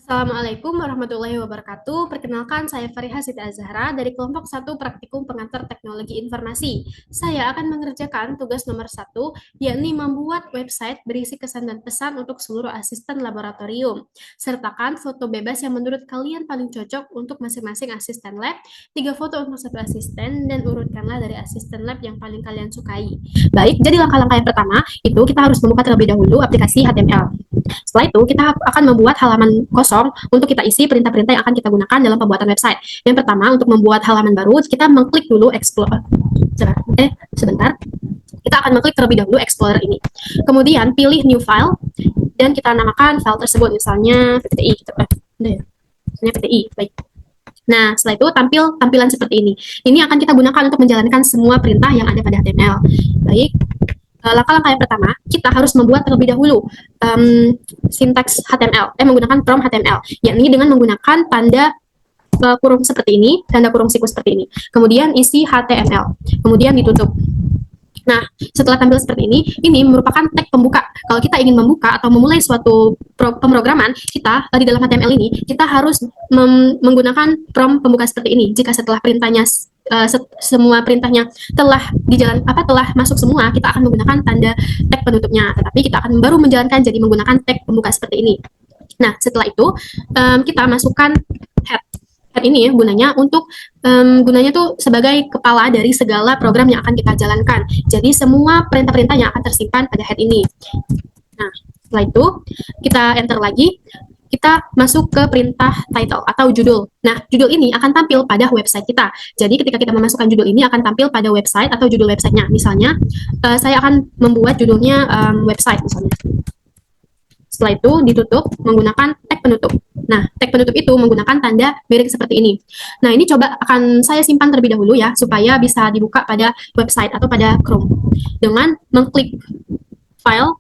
Assalamualaikum warahmatullahi wabarakatuh. Perkenalkan, saya Fariha Siti Azhara dari kelompok 1 Praktikum Pengantar Teknologi Informasi. Saya akan mengerjakan tugas nomor 1, yakni membuat website berisi kesan dan pesan untuk seluruh asisten laboratorium. Sertakan foto bebas yang menurut kalian paling cocok untuk masing-masing asisten lab, 3 foto untuk satu asisten, dan urutkanlah dari asisten lab yang paling kalian sukai. Baik, jadi langkah-langkah yang pertama, itu kita harus membuka terlebih dahulu aplikasi HTML. Setelah itu, kita akan membuat halaman kosong untuk kita isi perintah-perintah yang akan kita gunakan dalam pembuatan website. Yang pertama, untuk membuat halaman baru, kita mengklik dulu Explore. Sebentar. Kita akan mengklik terlebih dahulu Explorer ini. Kemudian, pilih New File, dan kita namakan file tersebut, misalnya PTI. Misalnya PTI, baik. Nah, setelah itu tampilan seperti ini. Ini akan kita gunakan untuk menjalankan semua perintah yang ada pada HTML. Baik. Langkah-langkah yang pertama, kita harus membuat terlebih dahulu sintaks HTML, menggunakan prompt HTML, yakni dengan menggunakan tanda kurung seperti ini, tanda kurung siku seperti ini. Kemudian isi HTML, kemudian ditutup. Nah, setelah tampil seperti ini merupakan tag pembuka. Kalau kita ingin membuka atau memulai suatu pemrograman, kita di dalam HTML ini, kita harus menggunakan prompt pembuka seperti ini. Jika setelah perintahnya semua perintahnya telah masuk semua, kita akan menggunakan tanda tag penutupnya. Tetapi kita akan baru menjalankan jadi menggunakan tag pembuka seperti ini. Nah, setelah itu kita masukkan head. Head ini gunanya tuh sebagai kepala dari segala program yang akan kita jalankan. Jadi semua perintah-perintah yang akan tersimpan pada head ini. Nah, setelah itu kita enter lagi. Kita masuk ke perintah title atau judul. Nah, judul ini akan tampil pada website kita. Jadi ketika kita memasukkan judul ini akan tampil pada website atau judul websitenya. Misalnya, saya akan membuat judulnya website misalnya. Setelah itu ditutup menggunakan tag penutup. Nah, tag penutup itu menggunakan tanda mirip seperti ini. Nah, ini coba akan saya simpan terlebih dahulu ya, supaya bisa dibuka pada website atau pada Chrome. Dengan mengklik file,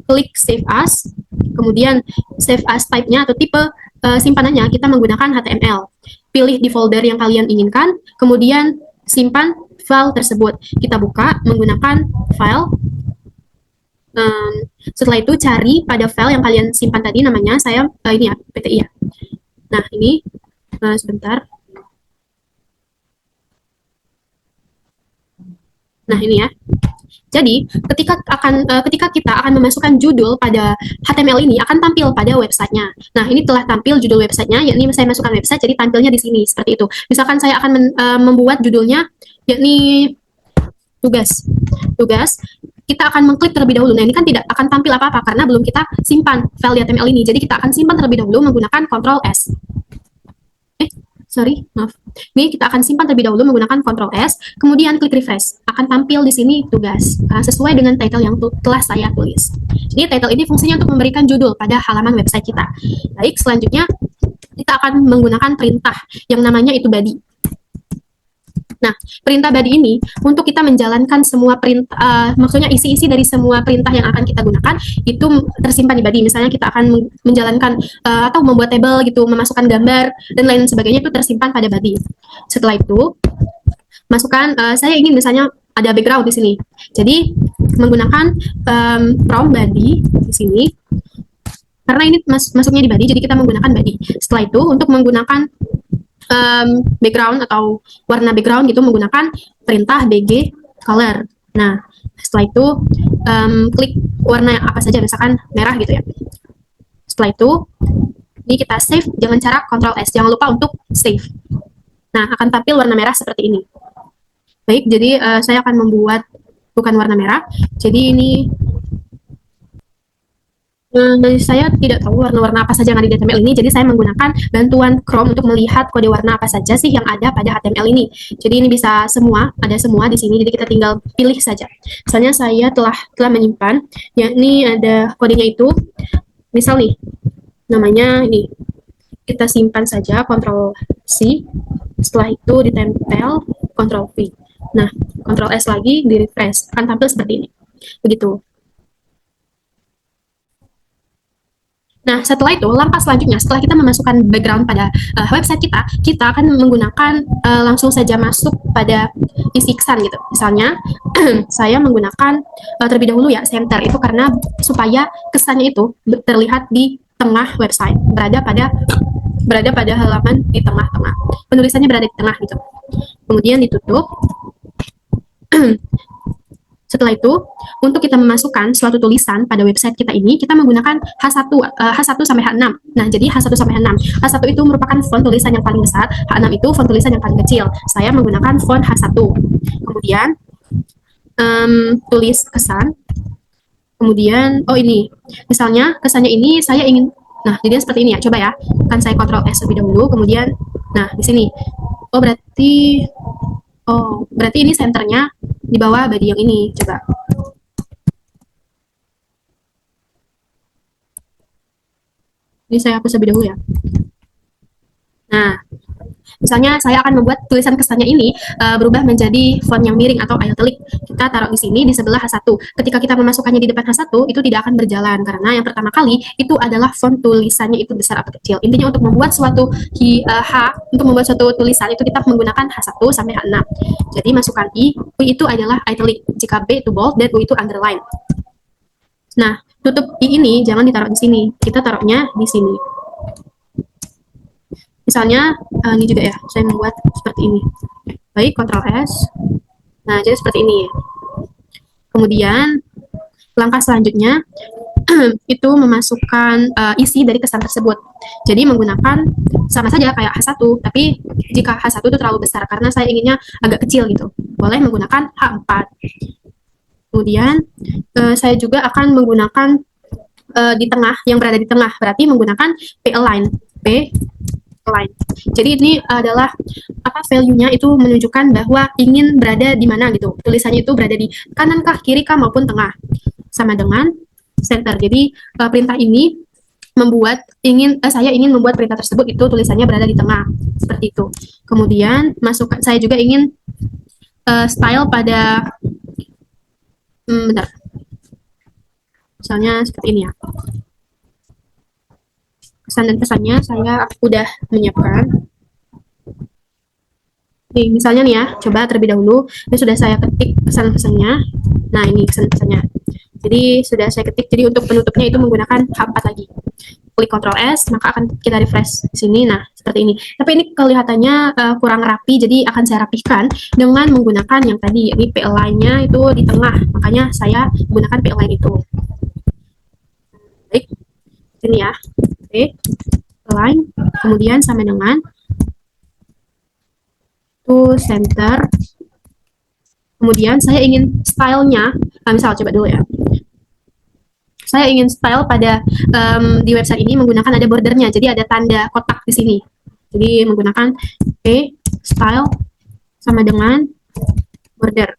klik Save As, kemudian Save As type-nya atau tipe simpanannya kita menggunakan HTML. Pilih di folder yang kalian inginkan, kemudian simpan file tersebut. Kita buka menggunakan file. Setelah itu cari pada file yang kalian simpan tadi, namanya saya ini ya, PTI ya. Nah, ini sebentar. Nah, ini ya. Jadi, ketika kita akan memasukkan judul pada HTML ini akan tampil pada websitenya. Nah, ini telah tampil judul websitenya, yakni saya masukkan website, jadi tampilnya di sini seperti itu. Misalkan saya akan membuat judulnya, yakni tugas. Kita akan mengklik terlebih dahulu. Nah, ini kan tidak akan tampil apa-apa karena belum kita simpan file di HTML ini. Jadi kita akan simpan terlebih dahulu menggunakan Ctrl S. Maaf. Ini kita akan simpan terlebih dahulu menggunakan Ctrl S, kemudian klik refresh. Akan tampil di sini tugas, sesuai dengan title yang telah saya tulis. Jadi title ini fungsinya untuk memberikan judul pada halaman website kita. Baik, selanjutnya kita akan menggunakan perintah yang namanya itu body. Nah, perintah body ini untuk kita menjalankan semua perintah, maksudnya isi-isi dari semua perintah yang akan kita gunakan itu tersimpan di body. Misalnya kita akan menjalankan atau membuat table gitu, memasukkan gambar dan lain sebagainya itu tersimpan pada body. Setelah itu masukkan, saya ingin misalnya ada background di sini. Jadi menggunakan prompt body di sini. Karena ini masuknya di body, jadi kita menggunakan body. Setelah itu untuk menggunakan background atau warna background gitu menggunakan perintah bg color. Nah, setelah itu klik warna apa saja, misalkan merah gitu ya. Setelah itu ini kita save dengan cara Ctrl S. Jangan lupa untuk save. Nah, akan tampil warna merah seperti ini. Baik, jadi saya akan membuat bukan warna merah. Jadi ini saya tidak tahu warna-warna apa saja yang ada di HTML ini, jadi saya menggunakan bantuan Chrome untuk melihat kode warna apa saja sih yang ada pada HTML ini. Jadi ini bisa ada semua di sini, jadi kita tinggal pilih saja. Misalnya saya telah menyimpan, yakni ada kodenya itu, misal nih, namanya ini, kita simpan saja, Ctrl C, setelah itu ditempel, Ctrl V. Nah, Ctrl S lagi, di refresh, akan tampil seperti ini. Begitu. Nah, setelah itu, langkah selanjutnya, setelah kita memasukkan background pada website kita akan menggunakan langsung saja masuk pada isi kesan gitu. Misalnya, saya menggunakan terlebih dahulu ya center itu karena supaya kesannya itu terlihat di tengah website, berada pada halaman di tengah-tengah. Penulisannya berada di tengah gitu. Kemudian ditutup. Setelah itu, untuk kita memasukkan suatu tulisan pada website kita ini, kita menggunakan H1 sampai H6. Nah, jadi H1 sampai H6. H1 itu merupakan font tulisan yang paling besar, H6 itu font tulisan yang paling kecil. Saya menggunakan font H1. Kemudian, tulis kesan. Kemudian, oh ini, misalnya kesannya ini saya ingin, nah jadi seperti ini ya, coba ya. Kan saya Ctrl S lebih dahulu, kemudian, nah di sini. Oh berarti ini senternya di bawah body yang ini, coba. Ini saya hapus lebih dahulu ya. Nah, misalnya saya akan membuat tulisan kesannya ini berubah menjadi font yang miring atau italic. Kita taruh di sini di sebelah H1. Ketika kita memasukkannya di depan H1, itu tidak akan berjalan karena yang pertama kali itu adalah font tulisannya itu besar atau kecil. Intinya untuk membuat untuk membuat suatu tulisan itu kita menggunakan H1 sampai H6. Jadi masukkan U itu adalah italic. Jika B itu bold dan U itu underline. Nah, tutup I ini jangan ditaruh di sini. Kita taruhnya di sini. Misalnya ini juga ya, saya membuat seperti ini. Baik, Ctrl S. Nah, jadi seperti ini. Kemudian langkah selanjutnya itu memasukkan isi dari kesan tersebut. Jadi menggunakan sama saja kayak H1, tapi jika H1 itu terlalu besar karena saya inginnya agak kecil gitu, boleh menggunakan H4. Kemudian saya juga akan menggunakan di tengah, yang berada di tengah, berarti menggunakan P-align. Jadi ini adalah value-nya itu menunjukkan bahwa ingin berada di mana gitu. Tulisannya itu berada di kanan kah, kiri kah, maupun tengah. Sama dengan center. Jadi perintah ini saya ingin membuat perintah tersebut itu tulisannya berada di tengah. Seperti itu. Kemudian saya juga ingin style pada bentar. Misalnya seperti ini ya. Kesan dan pesannya saya udah menyiapkan. Nih, misalnya nih ya, coba terlebih dahulu, ini sudah saya ketik pesan-pesannya. Nah, ini pesan-pesannya. Jadi, sudah saya ketik, jadi untuk penutupnya itu menggunakan H4 lagi. Klik Ctrl S, maka akan kita refresh di sini. Nah, seperti ini. Tapi ini kelihatannya kurang rapi, jadi akan saya rapihkan dengan menggunakan yang tadi, ini P-align-nya itu di tengah. Makanya saya gunakan P-align itu. Baik, ini ya. Oke, P-align, kemudian sama dengan to center. Kemudian saya ingin stylenya, misal coba dulu ya. Saya ingin style pada di website ini menggunakan ada bordernya, jadi ada tanda kotak di sini. Jadi menggunakan style sama dengan border.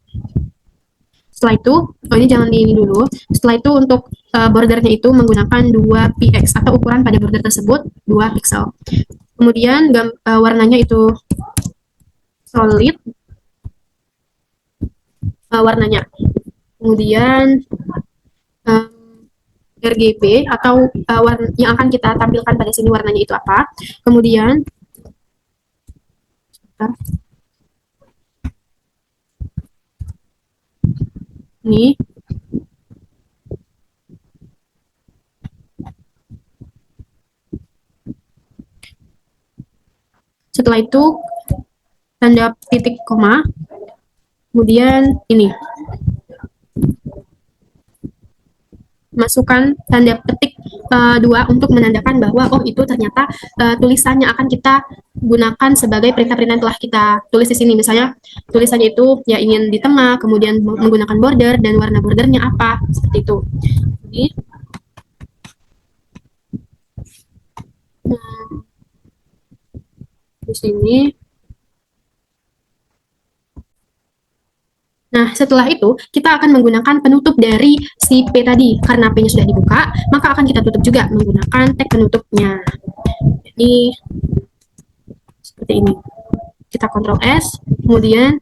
Setelah itu, ini jangan di ini dulu. Setelah itu untuk bordernya itu menggunakan 2px atau ukuran pada border tersebut 2 pixel. Kemudian warnanya itu solid warnanya. Kemudian RGB atau warna yang akan kita tampilkan pada sini warnanya itu apa. Kemudian ini setelah itu tanda titik koma, kemudian ini masukkan tanda petik 2 untuk menandakan bahwa itu ternyata tulisannya akan kita gunakan sebagai perintah-perintah yang telah kita tulis di sini. Misalnya tulisannya itu ya ingin di tengah, kemudian menggunakan border dan warna bordernya apa, seperti itu. Jadi, di sini. Nah, setelah itu, kita akan menggunakan penutup dari si P tadi. Karena P-nya sudah dibuka, maka akan kita tutup juga menggunakan tag penutupnya. Jadi, seperti ini. Kita Ctrl S, kemudian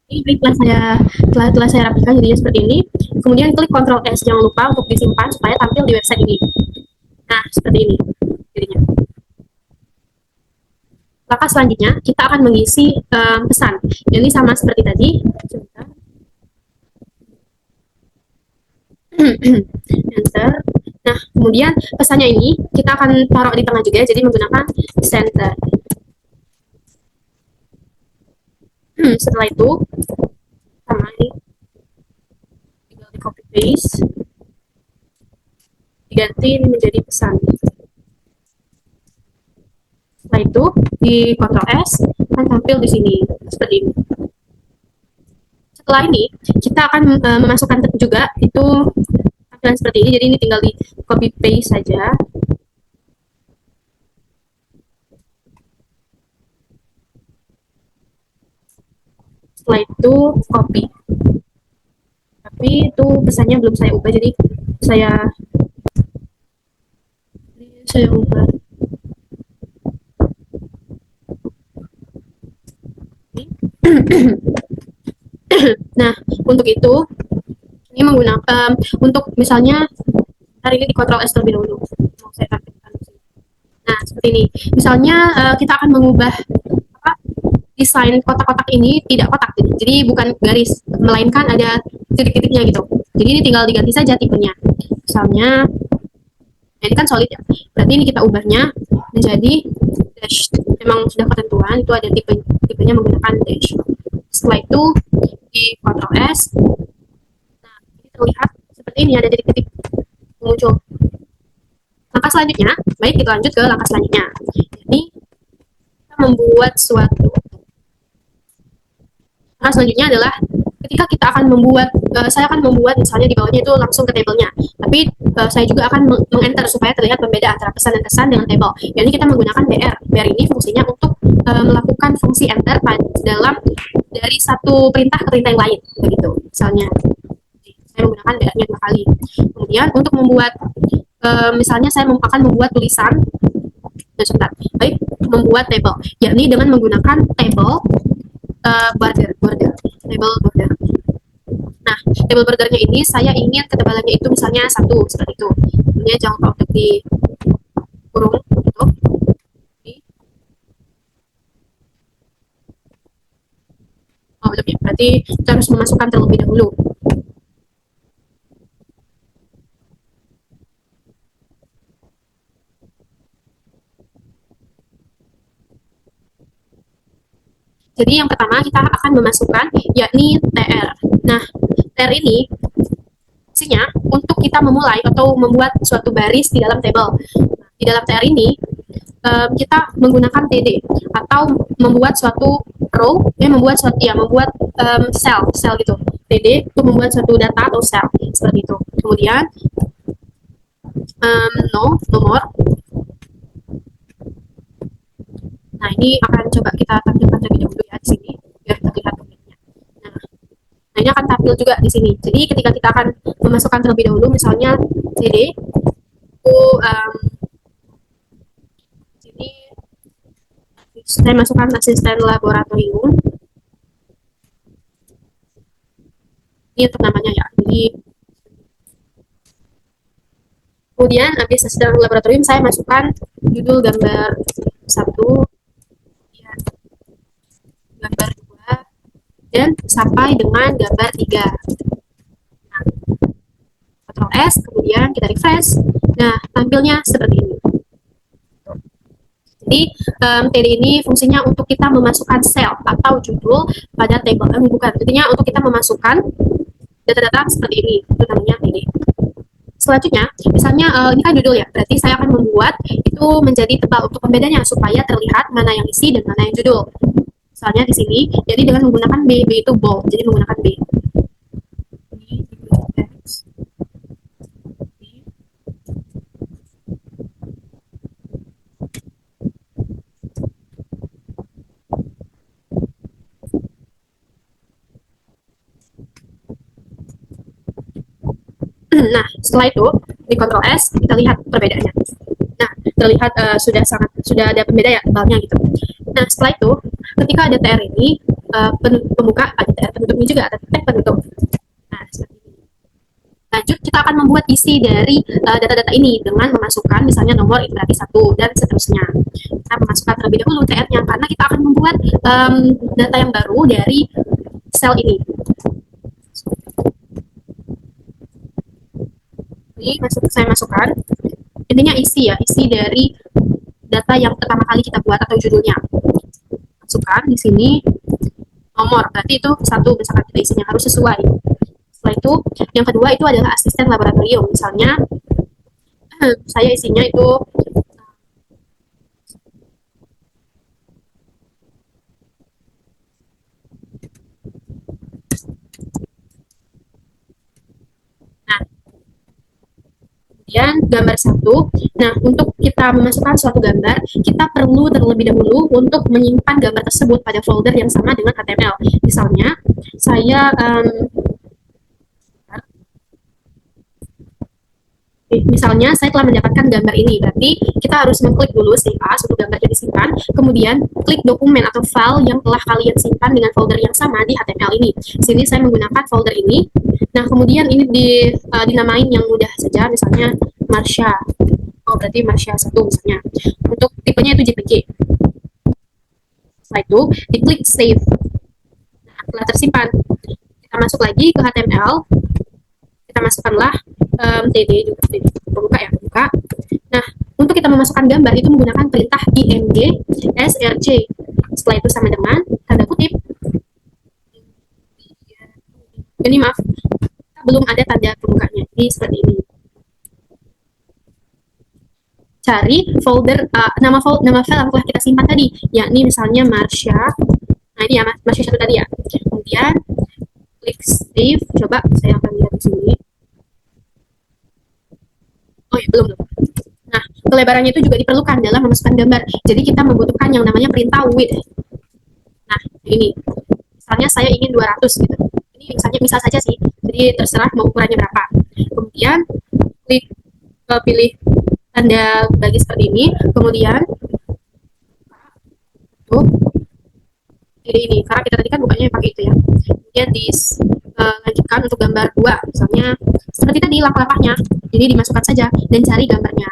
ini telah saya rapikan jadinya seperti ini. Kemudian klik Ctrl S, jangan lupa untuk disimpan supaya tampil di website ini. Nah, seperti ini jadinya. Langkah selanjutnya, kita akan mengisi pesan. Ini sama seperti tadi. Enter. Nah, kemudian pesannya ini kita akan taruh di tengah juga, jadi menggunakan center. Setelah itu, sama ini tinggal di copy paste, diganti menjadi pesan. Setelah itu di Ctrl S akan tampil di sini seperti ini. Setelah ini kita akan memasukkan juga itu tampilan seperti ini. Jadi ini tinggal di copy paste saja. Setelah itu copy. Tapi itu pesannya belum saya ubah, jadi saya ubah. Nah, untuk itu ini menggunakan untuk misalnya hari ini di Ctrl S terlebih dahulu. Mau saya tampilkan. Nah, seperti ini. Misalnya kita akan mengubah apa, desain kotak-kotak ini tidak kotak, jadi bukan garis, melainkan ada titik-titiknya gitu. Jadi ini tinggal diganti saja tipenya. Misalnya, ini kan solid ya. Berarti ini kita ubahnya menjadi dash. Memang sudah ketentuan itu ada tipenya menggunakan dash. Setelah itu di Ctrl S, nah ini terlihat seperti ini, ada titik-titik muncul. Langkah selanjutnya, baik kita lanjut ke langkah selanjutnya. Jadi kita membuat suatu. Langkah selanjutnya adalah ketika kita akan membuat, saya akan membuat misalnya di bawahnya itu langsung ke tabelnya. Tapi saya juga akan meng-enter supaya terlihat pembeda antara pesan dan kesan dengan tabel. Jadi kita menggunakan BR. BR ini fungsinya untuk melakukan fungsi enter dalam dari satu perintah ke perintah yang lain, begitu. Misalnya saya menggunakan BR-nya 2 kali. Kemudian untuk membuat misalnya saya akan membuat tulisan, sebentar, baik, membuat table, yakni dengan menggunakan table border, table border. Nah, table bordernya ini saya ingin ketebalannya itu misalnya 1, seperti itu. Ini jangan lupa untuk di kurung gitu. Oh, lebih. Berarti kita harus memasukkan terlebih dahulu. Jadi yang pertama kita akan memasukkan yakni TR. Nah, TR ini fungsinya untuk kita memulai atau membuat suatu baris di dalam table. Di dalam TR ini kita menggunakan TD atau membuat suatu row, membuat sel gitu. TD untuk membuat suatu data atau sel seperti itu. Kemudian nomor. Nah, ini akan coba kita tampilkan terlebih dahulu ya di sini biar terlihat bentuknya. Nah, ini akan tampil juga di sini. Jadi ketika kita akan memasukkan terlebih dahulu, misalnya CD, sini saya masukkan asisten laboratorium. Ini untuk namanya ya. Jadi kemudian habis asisten laboratorium saya masukkan judul gambar 1, gambar 2, dan sampai dengan gambar 3. Nah, Ctrl S, kemudian kita refresh. Nah, tampilnya seperti ini. Jadi, TD ini fungsinya untuk kita memasukkan sel atau judul pada table. Bukan, intinya untuk kita memasukkan data-data seperti ini. Itu namanya TD. Selanjutnya, misalnya ini kan judul ya, berarti saya akan membuat itu menjadi tebal untuk pembedanya supaya terlihat mana yang isi dan mana yang judul. Misalnya di sini, jadi dengan menggunakan B itu bold, jadi menggunakan B. Nah, setelah itu di Ctrl S kita lihat perbedaannya. Nah, terlihat sudah ada pembeda ya tebalnya gitu. Nah, setelah itu ketika ada TR ini pembuka, ada TR penutupnya juga, ada tag penutup. Nah, seperti ini. Lanjut kita akan membuat isi dari data-data ini dengan memasukkan misalnya nomor itu berarti 1 dan seterusnya. Kita memasukkan terlebih dahulu TR-nya karena kita akan membuat data yang baru dari sel ini. Ini saya masukkan. Intinya isi ya, isi dari data yang pertama kali kita buat atau judulnya. Masukkan di sini nomor, berarti itu satu misalkan kita isinya harus sesuai. Setelah itu, yang kedua itu adalah asisten laboratorium. Misalnya, saya isinya itu nah, kemudian gambar satu. Nah, untuk kita memasukkan suatu gambar, kita perlu terlebih dahulu untuk menyimpan gambar tersebut pada folder yang sama dengan HTML. Misalnya, saya misalnya saya telah mendapatkan gambar ini, berarti kita harus mengklik dulu save as untuk gambar yang disimpan, kemudian klik dokumen atau file yang telah kalian simpan dengan folder yang sama di HTML ini. Di sini saya menggunakan folder ini. Nah, kemudian ini dinamain yang mudah saja, misalnya Marsha. Oh, berarti Marsha 1 misalnya. Untuk tipenya itu JPG. Setelah itu, diklik save. Nah, telah tersimpan. Kita masuk lagi ke HTML. Kita masukkanlah TD juga, buka ya, buka. Nah, untuk kita memasukkan gambar itu menggunakan perintah img src. Setelah itu sama dengan tanda kutip. Ini maaf, belum ada tanda pembukanya. Ini seperti ini. Cari folder nama file yang telah kita simpan tadi, yakni misalnya Marsha. Nah, ini ya Marsha 1 tadi ya. Kemudian klik save. Coba saya akan lihat di sini. Oh ya, belum. Nah, kelebarannya itu juga diperlukan dalam memasukkan gambar. Jadi kita membutuhkan yang namanya perintah width. Nah, ini. Misalnya saya ingin 200 gitu. Ini misalnya misal saja sih. Jadi terserah mau ukurannya berapa. Kemudian klik pilih tanda bagi seperti ini. Kemudian tuh ini karena kita tadi kan bukanya pakai itu ya. Kemudian dilanjutkan untuk gambar 2. Misalnya seperti tadi langkah-langkahnya. Jadi dimasukkan saja dan cari gambarnya.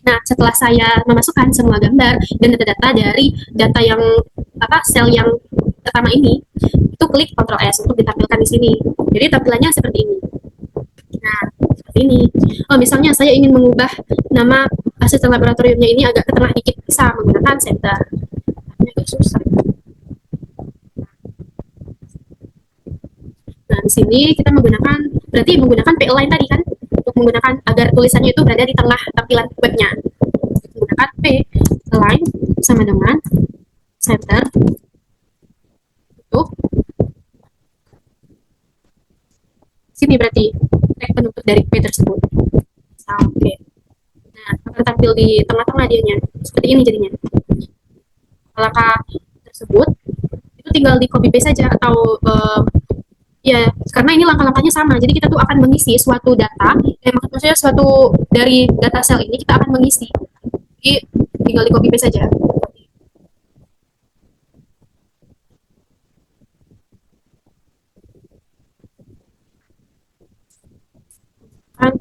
Nah, setelah saya memasukkan semua gambar dan data-data dari data yang sel yang pertama ini, itu klik Ctrl S untuk ditampilkan di sini. Jadi tampilannya seperti ini. Nah, seperti ini. Oh, misalnya saya ingin mengubah nama asisten laboratoriumnya ini agak ke tengah dikit, bisa menggunakan center. Ini agak susah. Nah, di sini kita berarti menggunakan P-align tadi kan, untuk menggunakan agar tulisannya itu berada di tengah tampilan webnya. Menggunakan P-align sama dengan center untuk sini berarti tag penutup dari P tersebut. Oke. Nah, akan tampil di tengah-tengah dianya. Seperti ini jadinya. Langkah tersebut itu tinggal di copy paste saja atau ya, karena ini langkah-langkahnya sama. Jadi kita tuh akan mengisi suatu data, maksudnya suatu dari data sel ini kita akan mengisi. Jadi tinggal di copy paste saja. Kan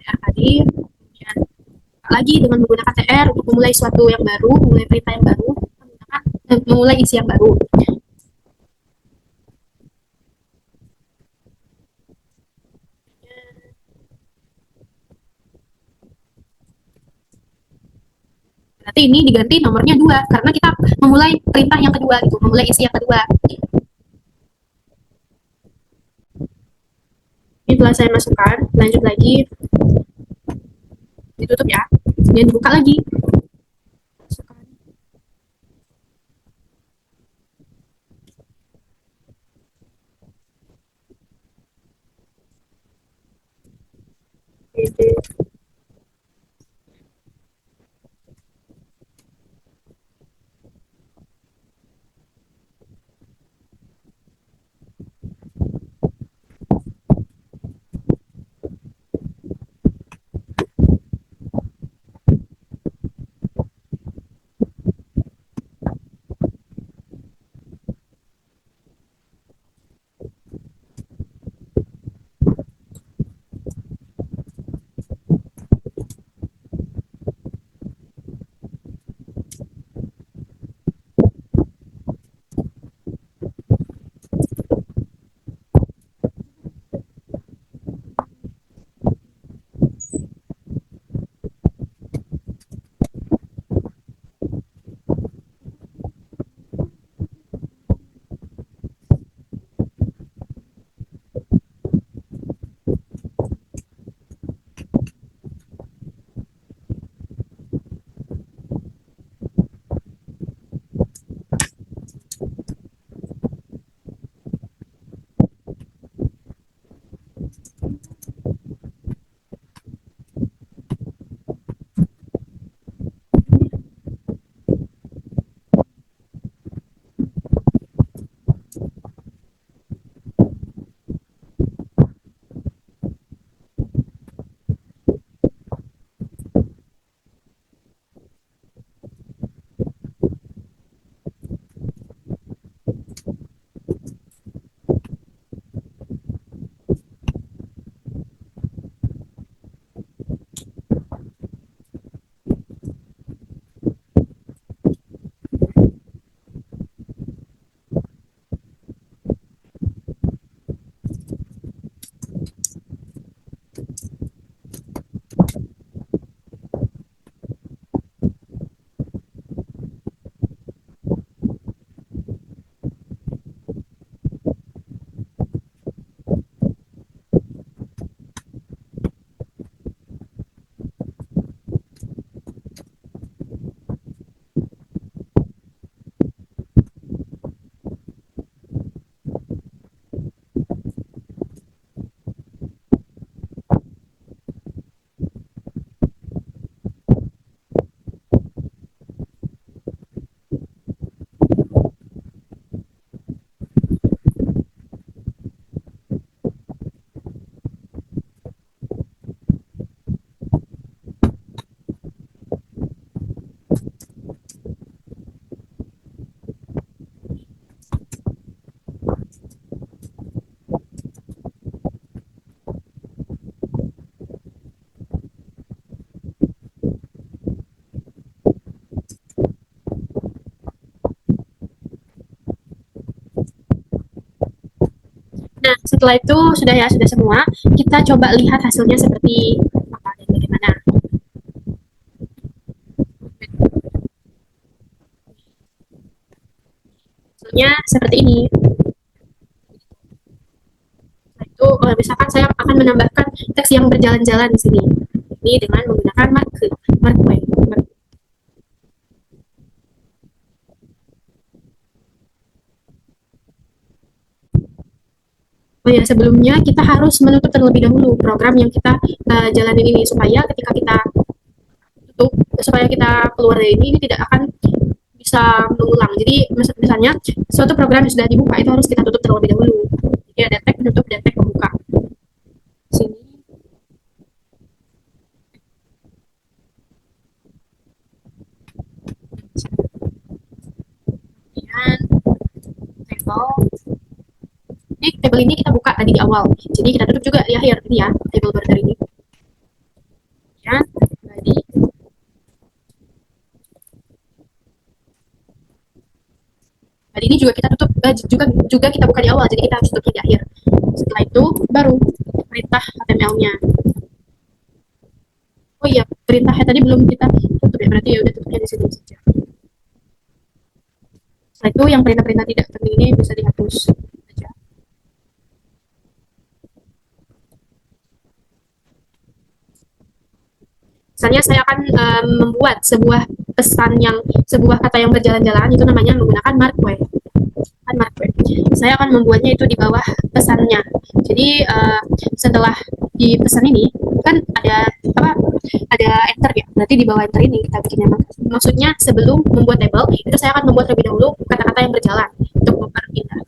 ya, tadi kemudian lagi dengan menggunakan TR untuk memulai suatu yang baru, memulai perintah yang baru, memulai isi yang baru. Berarti ini diganti nomornya 2 karena kita memulai perintah yang kedua itu, memulai isi yang kedua. Ini telah saya masukkan, lanjut lagi, ditutup ya, dan dibuka lagi. Nah, setelah itu sudah ya, sudah semua. Kita coba lihat hasilnya seperti apa dan bagaimana. Hasilnya seperti ini. Setelah itu, misalkan saya akan menambahkan teks yang berjalan-jalan di sini. Ini dengan menggunakan marquee. Oh ya, sebelumnya kita harus menutup terlebih dahulu program yang kita jalanin ini supaya ketika kita tutup, supaya kita keluar dari ini tidak akan bisa mengulang. Jadi misalnya suatu program yang sudah dibuka itu harus kita tutup terlebih dahulu. Jadi ada tag penutup dan tag pembuka. Sini kemudian table. Ini table ini kita buka tadi di awal. Jadi kita tutup juga di akhir ini ya, table border ini. Kemudian tadi tadi ini juga kita tutup juga kita buka di awal, jadi kita harus tutupnya di akhir. Setelah itu baru perintah HTML-nya. Oh iya, perintahnya tadi belum kita tutup ya, berarti ya udah tutupnya di sini saja. Setelah itu yang perintah-perintah tidak penting ini bisa dihapus saja. Misalnya saya akan membuat sebuah pesan yang sebuah kata yang berjalan-jalan itu namanya menggunakan marquee. menggunakan Mark Web. Saya akan membuatnya itu di bawah pesannya. Jadi setelah di pesan ini kan ada apa? Ada enter ya. Berarti di bawah enter ini kita bikinnya. Maksudnya sebelum membuat label itu saya akan membuat terlebih dahulu kata-kata yang berjalan untuk memperindah.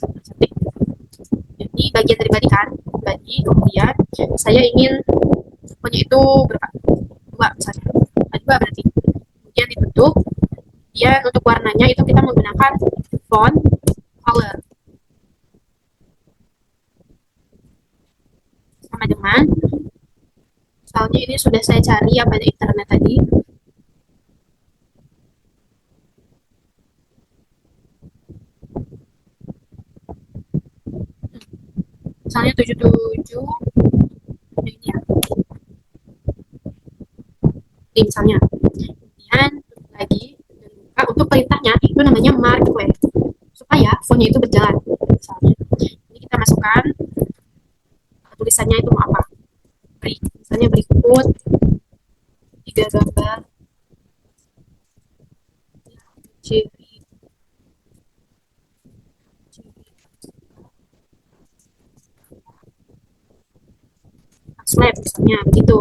Jadi bagian dari body kan, body. Kemudian saya ingin punya itu berapa? Dua misalnya. Dua berarti. Kemudian dibentuk. Kemudian untuk warnanya itu kita menggunakan font color sama dengan misalnya ini sudah saya cari apa di internet tadi, misalnya 77 ini ya, ini misalnya. Kemudian lagi untuk perintahnya itu namanya mark web supaya fontnya itu berjalan. Misalnya ini kita masukkan tulisannya itu mau apa, misalnya berikut 3 gambar ciri slide misalnya begitu.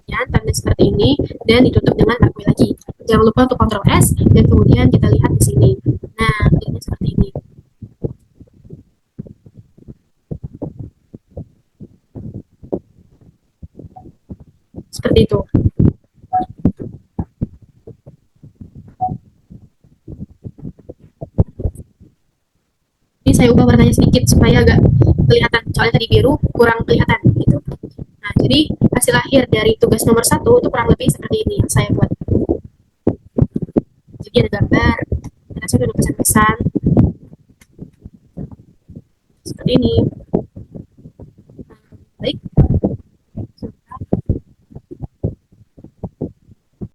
Kemudian tanda seperti ini dan ditutup dengan marquee lagi. Jangan lupa untuk Ctrl S dan kemudian kita lihat di sini. Nah, jadinya seperti ini. Seperti itu. Ini saya ubah warnanya sedikit supaya agak kelihatan. Soalnya tadi biru kurang kelihatan gitu. Nah, jadi hasil akhir dari tugas nomor 1 itu kurang lebih seperti ini yang saya buat. Jadi ada gambar, dan saya ada pesan-pesan seperti ini.